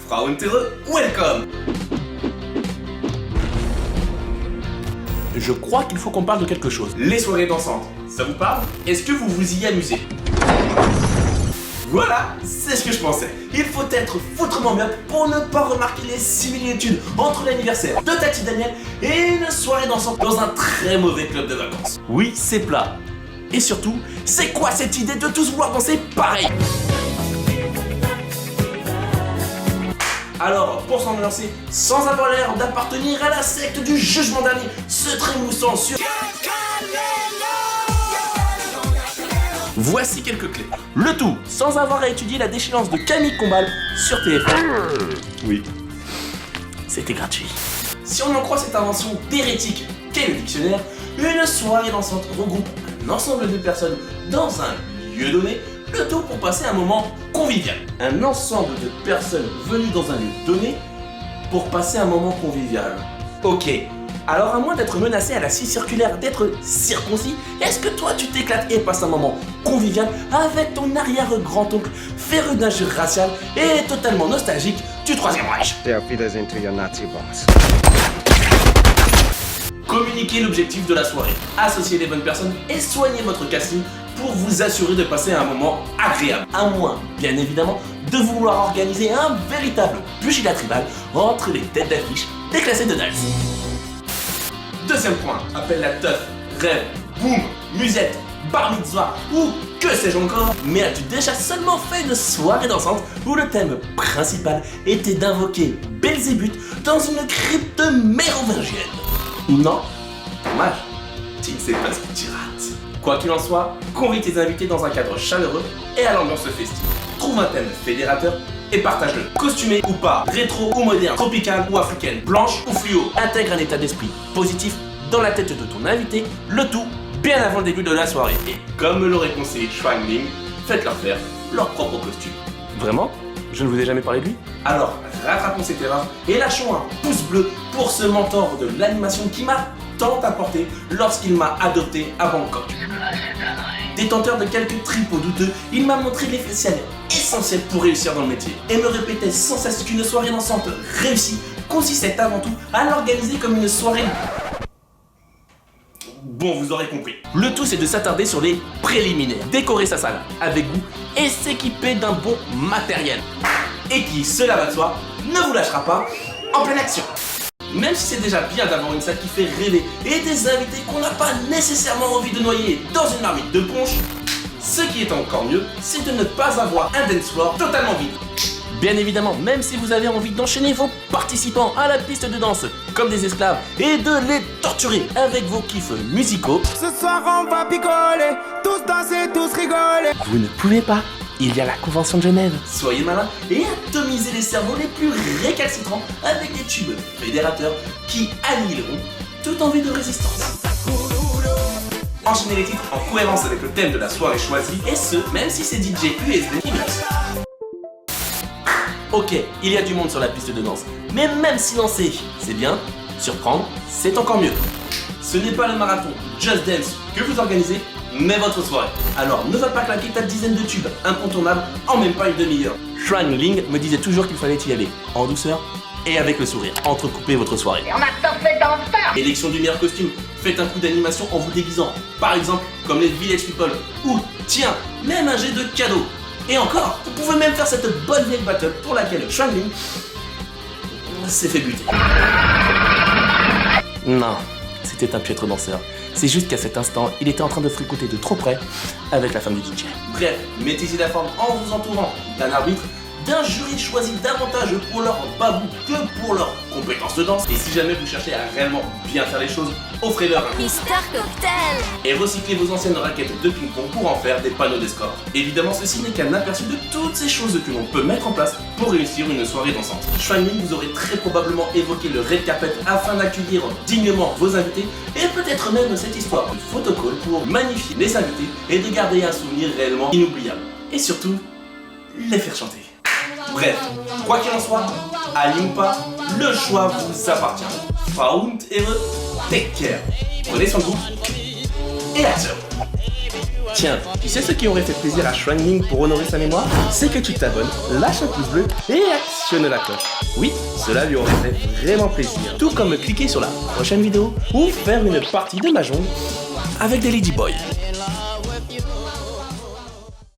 Frauen Terre, welcome. Je crois qu'il faut qu'on parle de quelque chose. Les soirées dansantes, ça vous parle? Est-ce que vous vous y amusez? Voilà, c'est ce que je pensais. Il faut être foutrement myope pour ne pas remarquer les similitudes entre l'anniversaire de Tati Daniel et une soirée dansante dans un très mauvais club de vacances. Oui, c'est plat. Et surtout, c'est quoi cette idée de tous vouloir danser pareil? Alors, pour s'en lancer, sans avoir l'air d'appartenir à la secte du jugement dernier, se trémoussant sur... Voici quelques clés. Le tout, sans avoir à étudier la déchéance de Camille Combal sur TF1. Oui, c'était gratuit. Si on en croit cette invention d'hérétique qu'est le dictionnaire, une soirée dansante regroupe un ensemble de personnes dans un lieu donné, le tout pour passer un moment convivial. Un ensemble de personnes venues dans un lieu donné pour passer un moment convivial. Ok, alors à moins d'être menacé à la scie circulaire d'être circoncis, est-ce que toi tu t'éclates et passes un moment convivial avec ton arrière-grand-oncle féru d'injures raciales et totalement nostalgique du Troisième Reich? Communiquez l'objectif de la soirée, associez les bonnes personnes et soignez votre casting pour vous assurer de passer un moment agréable. À moins, bien évidemment, de vouloir organiser un véritable pugilat tribal entre les têtes d'affiche déclassées de Dals. Deuxième point, appelle la teuf, rêve, boum, musette, bar mitzvah ou que sais-je encore. Mais as-tu déjà seulement fait une soirée dansante où le thème principal était d'invoquer Belzébuth dans une crypte mérovingienne? Non? Dommage, tu ne sais pas ce que tu rates. Quoi qu'il en soit, convie tes invités dans un cadre chaleureux et à l'ambiance festive. Trouve un thème fédérateur et partage-le. Costumé ou pas, rétro ou moderne, tropical ou africaine, blanche ou fluo. Intègre un état d'esprit positif dans la tête de ton invité, le tout bien avant le début de la soirée. Et comme me l'aurait conseillé Shuang Ling, faites-leur faire leur propre costume. Vraiment? Je ne vous ai jamais parlé de lui? Alors, rattrapons ces terrains et lâchons un pouce bleu pour ce mentor de l'animation qui m'a tant apporté lorsqu'il m'a adopté à Bangkok. Détenteur de quelques tripots douteux, il m'a montré les faciales essentielles pour réussir dans le métier et me répétait sans cesse qu'une soirée dansante réussie consistait avant tout à l'organiser comme une soirée... Bon, vous aurez compris. Le tout, c'est de s'attarder sur les préliminaires, décorer sa salle avec goût et s'équiper d'un bon matériel. Et qui, cela va de soi, ne vous lâchera pas en pleine action. Même si c'est déjà bien d'avoir une salle qui fait rêver et des invités qu'on n'a pas nécessairement envie de noyer dans une marmite de punch, ce qui est encore mieux, c'est de ne pas avoir un dance floor totalement vide. Bien évidemment, même si vous avez envie d'enchaîner vos participants à la piste de danse comme des esclaves et de les torturer avec vos kiffs musicaux, ce soir on va picoler, tous danser, tous rigoler. Vous ne pouvez pas. Il y a la Convention de Genève. Soyez malins et atomisez les cerveaux les plus récalcitrants avec des tubes fédérateurs qui annihileront toute envie de résistance. Enchaînez les titres en cohérence avec le thème de la soirée choisie, et ce, même si c'est DJ USB qui mixe. Ok, il y a du monde sur la piste de danse, mais même si danser, c'est bien, surprendre, c'est encore mieux. Ce n'est pas le marathon Just Dance que vous organisez, mais votre soirée. Alors ne va pas claquer ta dizaine de tubes incontournables en même pas une demi-heure. Shuang Ling me disait toujours qu'il fallait y aller en douceur et avec le sourire. Entrecoupez votre soirée. Et on a tant fait d'enfer. Élection du meilleur costume. Faites un coup d'animation en vous déguisant. Par exemple, comme les Village People. Ou, tiens, même un jet de cadeaux. Et encore, vous pouvez même faire cette bonne vieille battle pour laquelle Shuang Ling s'est fait buter. Non, c'était un piètre danseur. C'est juste qu'à cet instant, il était en train de fricoter de trop près avec la femme du DJ. Bref, mettez-y la forme en vous entourant d'un arbitre, d'un jury choisi davantage pour leur babou que pour leurs compétences de danse. Et si jamais vous cherchez à réellement bien faire les choses, offrez-leur un Mister Cocktail. et recyclez vos anciennes raquettes de ping-pong pour en faire des panneaux d'escorte. Évidemment, ceci n'est qu'un aperçu de toutes ces choses que l'on peut mettre en place pour réussir une soirée dansante. Shuang Ling vous aurez très probablement évoqué le red carpet afin d'accueillir dignement vos invités et peut-être même cette histoire de photocall pour magnifier les invités et de garder un souvenir réellement inoubliable. Et surtout, les faire chanter. Bref, quoi qu'il en soit, Ali ou pas, le choix vous appartient. Frauen Terre, take care. Prenez soin de vous et à ciao. Tiens, tu sais ce qui aurait fait plaisir à Shrangling pour honorer sa mémoire? C'est que tu t'abonnes, lâches un pouce bleu et actionne la cloche. Oui, cela lui aurait fait vraiment plaisir. Tout comme cliquer sur la prochaine vidéo ou faire une partie de Mahjong avec des Ladyboys.